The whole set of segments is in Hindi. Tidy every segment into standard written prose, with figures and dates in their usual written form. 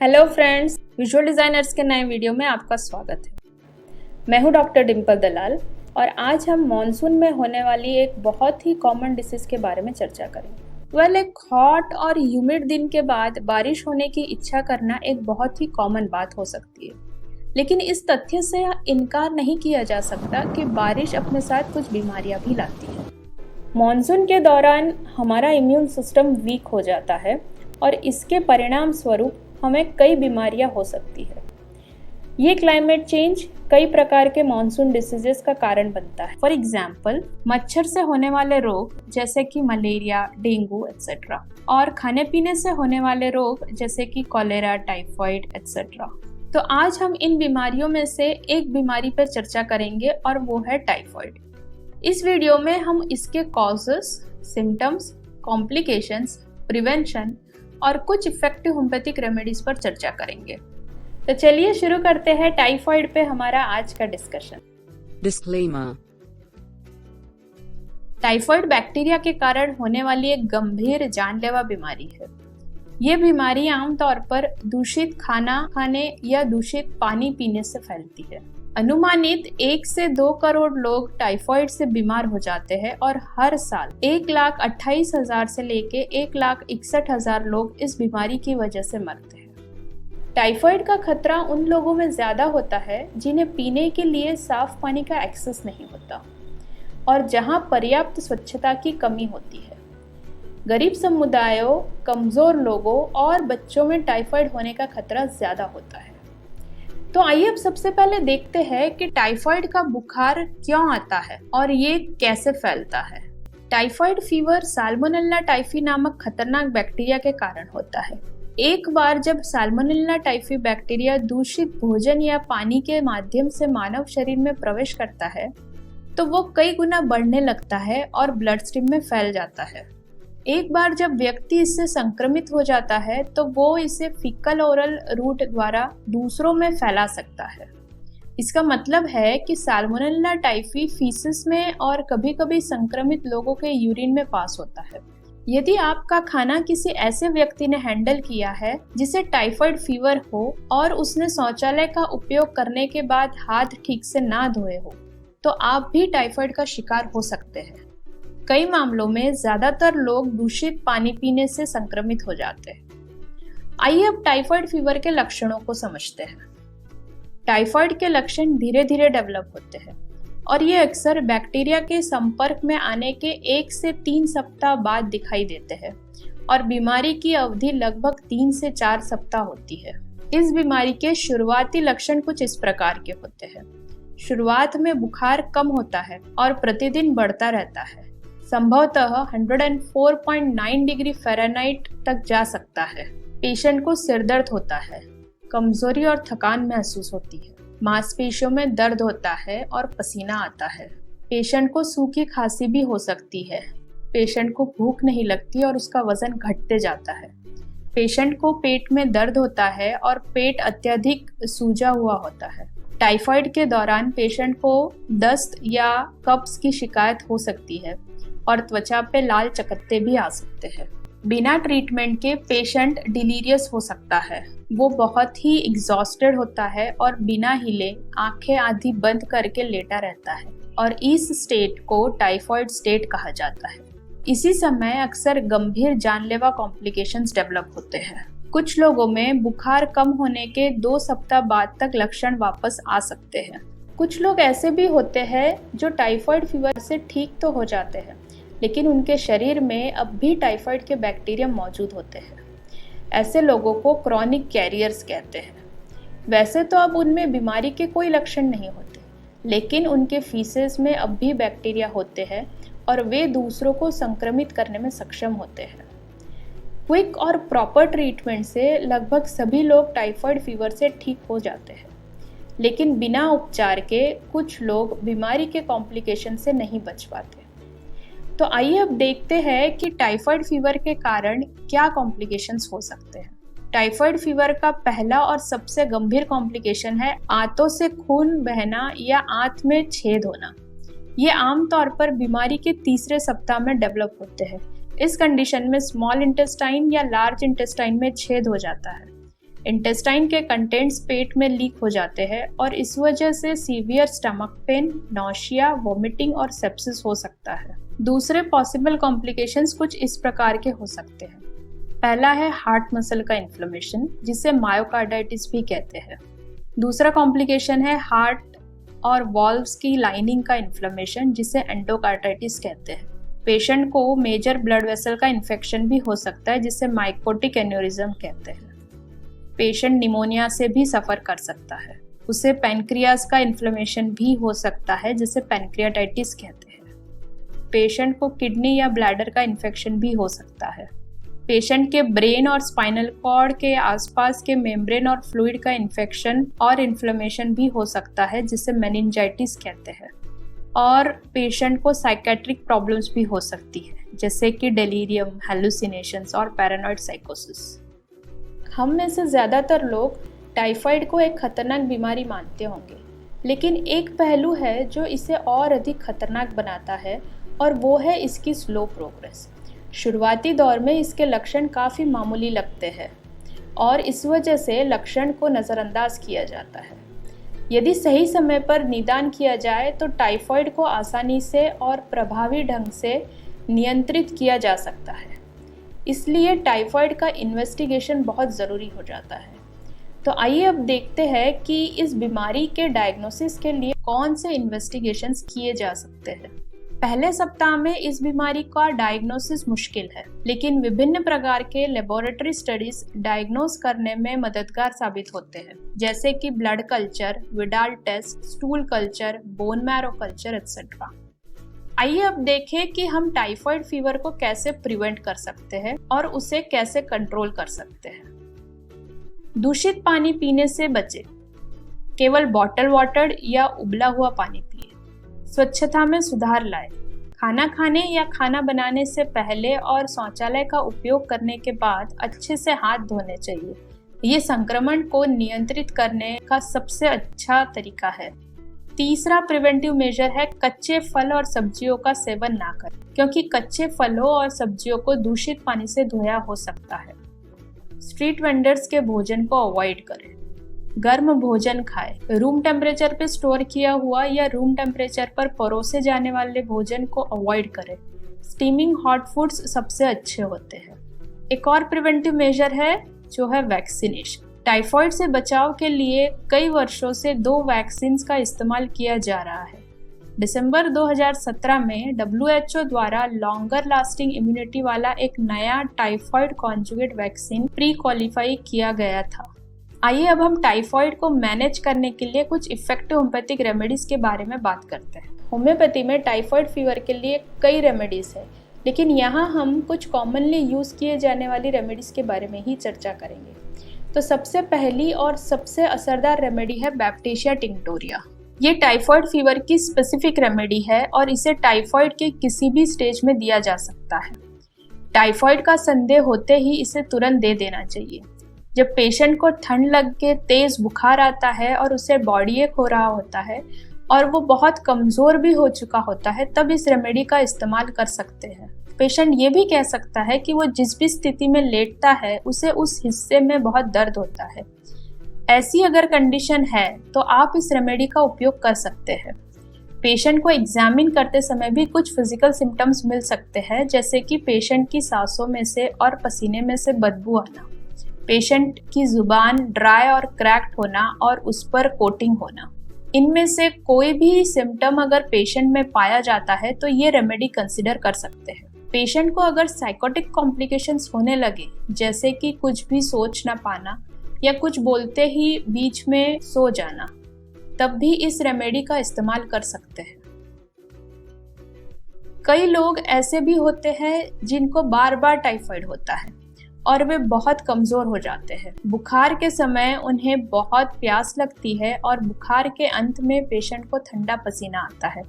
हेलो फ्रेंड्स, विजुअल डिज़ाइनर्स के नए वीडियो में आपका स्वागत है। मैं हूं डॉक्टर डिम्पल दलाल और आज हम मॉनसून में होने वाली एक बहुत ही कॉमन डिसीज के बारे में चर्चा करेंगे। एक हॉट और ह्यूमिड दिन के बाद बारिश होने की इच्छा करना एक बहुत ही कॉमन बात हो सकती है, लेकिन इस तथ्य से इनकार नहीं किया जा सकता कि बारिश अपने साथ कुछ बीमारियां भी लाती है। मॉनसून के दौरान हमारा इम्यून सिस्टम वीक हो जाता है और इसके परिणाम स्वरूप हमें कई बीमारियां हो सकती है। ये क्लाइमेट चेंज कई प्रकार के मॉनसून डिसीजेस का कारण बनता है। फॉर एग्जाम्पल, मच्छर से होने वाले रोग जैसे कि मलेरिया, डेंगू एक्सेट्रा, और खाने पीने से होने वाले रोग जैसे कि कॉलेरा, टाइफाइड एक्सेट्रा। तो आज हम इन बीमारियों में से एक बीमारी पर चर्चा करेंगे और वो है टाइफाइड। इस वीडियो में हम इसके कॉजेस, सिम्टम्स, कॉम्प्लिकेशंस, प्रिवेंशन और कुछ इफेक्टिव होम्योपैथिक रेमेडीज पर चर्चा करेंगे। तो चलिए शुरू करते हैं टाइफाइड पे हमारा आज का डिस्कशन। डिस्क्लेमर। टाइफाइड बैक्टीरिया के कारण होने वाली एक गंभीर जानलेवा बीमारी है। ये बीमारी आमतौर पर दूषित खाना खाने या दूषित पानी पीने से फैलती है। अनुमानित 1 से 2 करोड़ लोग टाइफाइड से बीमार हो जाते हैं और हर साल 1,28,000 से लेके 1,61,000 लोग इस बीमारी की वजह से मरते हैं। टाइफाइड का खतरा उन लोगों में ज्यादा होता है जिन्हें पीने के लिए साफ पानी का एक्सेस नहीं होता और जहां पर्याप्त स्वच्छता की कमी होती है। गरीब समुदायों, कमजोर लोगों और बच्चों में टाइफाइड होने का खतरा ज्यादा होता है। तो आइए अब सबसे पहले देखते हैं कि टाइफाइड का बुखार क्यों आता है और ये कैसे फैलता है। टाइफाइड फीवर साल्मोनेला टाइफी नामक खतरनाक बैक्टीरिया के कारण होता है। एक बार जब साल्मोनेला टाइफी बैक्टीरिया दूषित भोजन या पानी के माध्यम से मानव शरीर में प्रवेश करता है तो वो कई गुना बढ़ने लगता है और ब्लड स्ट्रीम में फैल जाता है। एक बार जब व्यक्ति इससे संक्रमित हो जाता है तो वो इसे फीकल ओरल रूट द्वारा दूसरों में फैला सकता है। इसका मतलब है कि साल्मोनेला टाइफी फीसिस में और कभी-कभी संक्रमित लोगों के यूरिन में पास होता है। यदि आपका खाना किसी ऐसे व्यक्ति ने हैंडल किया है जिसे टाइफाइड फीवर हो और उसने शौचालय का उपयोग करने के बाद हाथ ठीक से ना धोए हो, तो आप भी टाइफाइड का शिकार हो सकते हैं। कई मामलों में ज्यादातर लोग दूषित पानी पीने से संक्रमित हो जाते हैं। आइए अब टाइफाइड फीवर के लक्षणों को समझते हैं। टाइफाइड के लक्षण धीरे धीरे डेवलप होते हैं और ये अक्सर बैक्टीरिया के संपर्क में आने के 1 से 3 सप्ताह बाद दिखाई देते हैं और बीमारी की अवधि लगभग 3 से 4 सप्ताह होती है। इस बीमारी के शुरुआती लक्षण कुछ इस प्रकार के होते हैं। शुरुआत में बुखार कम होता है और प्रतिदिन बढ़ता रहता है, संभवतः 104.9 डिग्री फ़ारेनहाइट तक जा सकता है। पेशेंट को सिरदर्द होता है, कमजोरी और थकान महसूस होती है, मांसपेशियों में दर्द होता है और पसीना आता है। पेशेंट को सूखी खांसी भी हो सकती है। पेशेंट को भूख नहीं लगती और उसका वजन घटते जाता है। पेशेंट को पेट में दर्द होता है और पेट अत्यधिक सूजा हुआ होता है। टाइफाइड के दौरान पेशेंट को दस्त या कब्ज की शिकायत हो सकती है और त्वचा पे लाल चकत्ते भी आ सकते हैं। बिना ट्रीटमेंट के पेशेंट डिलीरियस हो सकता है। वो बहुत ही एग्जॉस्टेड होता है और बिना हिले आंखें आधी बंद करके लेटा रहता है और इस स्टेट को टाइफाइड स्टेट कहा जाता है। इसी समय अक्सर गंभीर जानलेवा कॉम्प्लिकेशंस डेवलप होते हैं। कुछ लोगों में बुखार कम होने के 2 सप्ताह बाद तक लक्षण वापस आ सकते हैं। कुछ लोग ऐसे भी होते हैं जो टाइफाइड फीवर से ठीक तो हो जाते हैं, लेकिन उनके शरीर में अब भी टाइफाइड के बैक्टीरिया मौजूद होते हैं। ऐसे लोगों को क्रॉनिक कैरियर्स कहते हैं। वैसे तो अब उनमें बीमारी के कोई लक्षण नहीं होते, लेकिन उनके फीसेस में अब भी बैक्टीरिया होते हैं और वे दूसरों को संक्रमित करने में सक्षम होते हैं। क्विक और प्रॉपर ट्रीटमेंट से लगभग सभी लोग टाइफाइड फीवर से ठीक हो जाते हैं, लेकिन बिना उपचार के कुछ लोग बीमारी के कॉम्प्लिकेशन से नहीं बच पाते। तो आइए अब देखते हैं कि टाइफाइड फीवर के कारण क्या कॉम्प्लिकेशंस हो सकते हैं। टाइफाइड फीवर का पहला और सबसे गंभीर कॉम्प्लिकेशन है आंतों से खून बहना या आंत में छेद होना। ये आमतौर पर बीमारी के 3रे सप्ताह में डेवलप होते हैं। इस कंडीशन में स्मॉल इंटेस्टाइन या लार्ज इंटेस्टाइन में छेद हो जाता है। इंटेस्टाइन के कंटेंट्स पेट में लीक हो जाते हैं और इस वजह से severe stomach pain, nausea, vomiting और सेप्सिस हो सकता है। दूसरे पॉसिबल कॉम्प्लिकेशंस कुछ इस प्रकार के हो सकते हैं। पहला है हार्ट मसल का इन्फ्लेमेशन, जिसे मायोकार्डाइटिस भी कहते हैं। दूसरा कॉम्प्लिकेशन है हार्ट और वॉल्व्स की लाइनिंग का इन्फ्लेमेशन, जिसे एंडोकार्डाइटिस कहते हैं। पेशेंट को मेजर ब्लड वेसल का इन्फेक्शन भी हो सकता है, जिसे माइकोटिक एन्यूरिज्म कहते हैं। पेशेंट निमोनिया से भी सफ़र कर सकता है। उसे पैनक्रियाज का इन्फ्लेमेशन भी हो सकता है, जिसे पैनक्रियाटाइटिस कहते हैं। पेशेंट को किडनी या ब्लैडर का इन्फेक्शन भी हो सकता है। पेशेंट के ब्रेन और स्पाइनल कॉर्ड के आसपास के मेम्ब्रेन और फ्लूइड का इन्फेक्शन और इन्फ्लेमेशन भी हो सकता है, जिसे मेनिंजाइटिस कहते हैं। और पेशेंट को साइकेट्रिक प्रॉब्लम्स भी हो सकती है, जैसे कि डेलीरियम, हैलुसिनेशंस और पैरानॉइड साइकोसिस। हम में से ज़्यादातर लोग टाइफाइड को एक खतरनाक बीमारी मानते होंगे, लेकिन एक पहलू है जो इसे और अधिक खतरनाक बनाता है, और वो है इसकी स्लो प्रोग्रेस। शुरुआती दौर में इसके लक्षण काफ़ी मामूली लगते हैं और इस वजह से लक्षण को नज़रअंदाज किया जाता है। यदि सही समय पर निदान किया जाए तो टाइफाइड को आसानी से और प्रभावी ढंग से नियंत्रित किया जा सकता है। इसलिए टाइफाइड का इन्वेस्टिगेशन बहुत ज़रूरी हो जाता है। तो आइए अब देखते हैं कि इस बीमारी के डायग्नोसिस के लिए कौन से इन्वेस्टिगेशंस किए जा सकते हैं। पहले सप्ताह में इस बीमारी का डायग्नोसिस मुश्किल है, लेकिन विभिन्न प्रकार के लेबोरेटरी स्टडीज डायग्नोस करने में मददगार साबित होते हैं, जैसे कि blood culture, Widal test, stool culture, bone marrow culture etcetera. आइए अब देखें कि हम टाइफाइड फीवर को कैसे प्रिवेंट कर सकते हैं और उसे कैसे कंट्रोल कर सकते हैं। दूषित पानी पीने से बचें। केवल बॉटल वाटर या उबला हुआ पानी पिए। स्वच्छता में सुधार लाएं। खाना खाने या खाना बनाने से पहले और शौचालय का उपयोग करने के बाद अच्छे से हाथ धोने चाहिए। ये संक्रमण को नियंत्रित करने का सबसे अच्छा तरीका है। तीसरा प्रिवेंटिव मेजर है कच्चे फल और सब्जियों का सेवन ना करें, क्योंकि कच्चे फलों और सब्जियों को दूषित पानी से धोया हो सकता है। स्ट्रीट वेंडर्स के भोजन को अवॉइड करें। गर्म भोजन खाएं। रूम टेम्परेचर पे स्टोर किया हुआ या रूम टेम्परेचर पर परोसे जाने वाले भोजन को अवॉइड करें। स्टीमिंग हॉट फूड्स सबसे अच्छे होते हैं। एक और प्रिवेंटिव मेजर है जो है वैक्सीनेशन। टाइफाइड से बचाव के लिए कई वर्षों से 2 वैक्सीन का इस्तेमाल किया जा रहा है। दिसंबर 2017 में WHO द्वारा लॉन्गर लास्टिंग इम्यूनिटी वाला एक नया typhoid conjugate vaccine pre qualify किया गया था। आइए अब हम टाइफाइड को मैनेज करने के लिए कुछ इफेक्टिव होम्योपैथिक रेमेडीज के बारे में बात करते हैं। होम्योपैथी में टाइफाइड फीवर के लिए कई रेमेडीज है, लेकिन यहाँ हम कुछ कॉमनली यूज किए जाने वाली रेमेडीज के बारे में ही चर्चा करेंगे। तो सबसे पहली और सबसे असरदार रेमेडी है बैप्टिशिया टिंक्टोरिया। ये टाइफाइड फीवर की स्पेसिफिक रेमेडी है और इसे टाइफाइड के किसी भी स्टेज में दिया जा सकता है। टाइफाइड का संदेह होते ही इसे तुरंत दे देना चाहिए। जब पेशेंट को ठंड लग के तेज बुखार आता है और उसे बॉडी एक हो रहा होता है और वो बहुत कमजोर भी हो चुका होता है, तब इस रेमेडी का इस्तेमाल कर सकते हैं। पेशेंट ये भी कह सकता है कि वो जिस भी स्थिति में लेटता है उसे उस हिस्से में बहुत दर्द होता है। ऐसी अगर कंडीशन है तो आप इस रेमेडी का उपयोग कर सकते हैं। पेशेंट को एग्जामिन करते समय भी कुछ फिजिकल सिम्टम्स मिल सकते हैं, जैसे कि पेशेंट की सांसों में से और पसीने में से बदबू आना, पेशेंट की जुबान ड्राई और क्रैक्ड होना और उस पर कोटिंग होना। इनमें से कोई भी सिम्टम अगर पेशेंट में पाया जाता है तो ये रेमेडी कंसिडर कर सकते हैं। पेशेंट को अगर साइकोटिक कॉम्प्लिकेशंस होने लगे, जैसे कि कुछ भी सोच ना पाना या कुछ बोलते ही बीच में सो जाना, तब भी इस रेमेडी का इस्तेमाल कर सकते हैं। कई लोग ऐसे भी होते हैं जिनको बार बार टाइफाइड होता है और वे बहुत कमज़ोर हो जाते हैं। बुखार के समय उन्हें बहुत प्यास लगती है और बुखार के अंत में पेशेंट को ठंडा पसीना आता है।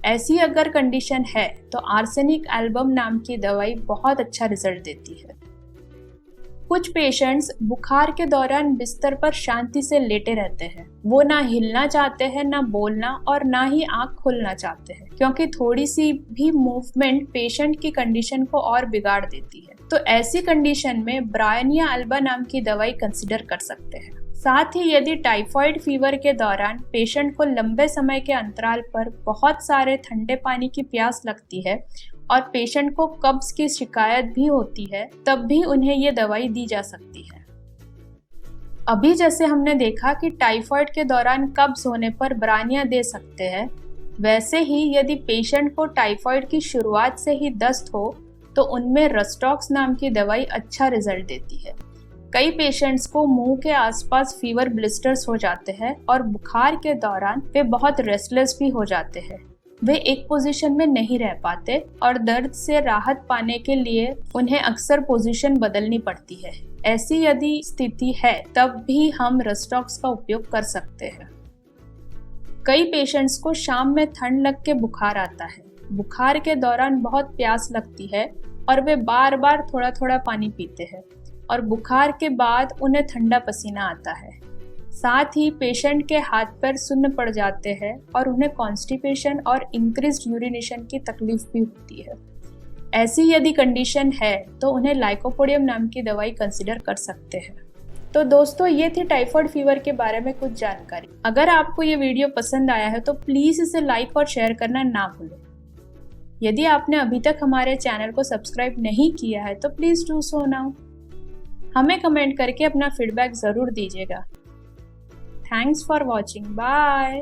ऐसी अगर कंडीशन है तो आर्सेनिक एल्बम नाम की दवाई बहुत अच्छा रिजल्ट देती है। कुछ पेशेंट्स बुखार के दौरान बिस्तर पर शांति से लेटे रहते हैं। वो ना हिलना चाहते हैं, ना बोलना और ना ही आंख खोलना चाहते हैं, क्योंकि थोड़ी सी भी मूवमेंट पेशेंट की कंडीशन को और बिगाड़ देती है। तो ऐसी कंडीशन में ब्रायनिया अल्बा नाम की दवाई कंसिडर कर सकते हैं। साथ ही यदि टाइफाइड फीवर के दौरान पेशेंट को लंबे समय के अंतराल पर बहुत सारे ठंडे पानी की प्यास लगती है और पेशेंट को कब्ज की शिकायत भी होती है, तब भी उन्हें ये दवाई दी जा सकती है। अभी जैसे हमने देखा कि टाइफाइड के दौरान कब्ज होने पर ब्रायनिया दे सकते हैं, वैसे ही यदि पेशेंट को टाइफाइड की शुरुआत से ही दस्त हो तो उनमें रस्टॉक्स नाम की दवाई अच्छा रिजल्ट देती है। कई पेशेंट्स को मुंह के आसपास फीवर ब्लिस्टर्स हो जाते हैं और बुखार के दौरान वे बहुत रेस्टलेस भी हो जाते हैं। वे एक पोजीशन में नहीं रह पाते और दर्द से राहत पाने के लिए उन्हें अक्सर पोजीशन बदलनी पड़ती है। ऐसी यदि स्थिति है तब भी हम रस्टॉक्स का उपयोग कर सकते हैं। कई पेशेंट्स को शाम में ठंड लग के बुखार आता है। बुखार के दौरान बहुत प्यास लगती है और वे बार बार थोड़ा थोड़ा पानी पीते हैं और बुखार के बाद उन्हें ठंडा पसीना आता है। साथ ही पेशेंट के हाथ पैर सुन्न पड़ जाते हैं और उन्हें कॉन्स्टिपेशन और इंक्रीज्ड यूरिनेशन की तकलीफ भी होती है। ऐसी यदि कंडीशन है तो उन्हें लाइकोपोडियम नाम की दवाई कंसिडर कर सकते हैं। तो दोस्तों, ये थी टाइफाइड फीवर के बारे में कुछ जानकारी। अगर आपको ये वीडियो पसंद आया है तो प्लीज़ इसे लाइक और शेयर करना ना भूलें। यदि आपने अभी तक हमारे चैनल को सब्सक्राइब नहीं किया है तो प्लीज़ डू सो नाउ। हमें कमेंट करके अपना फीडबैक ज़रूर दीजिएगा। Thanks for watching. बाय।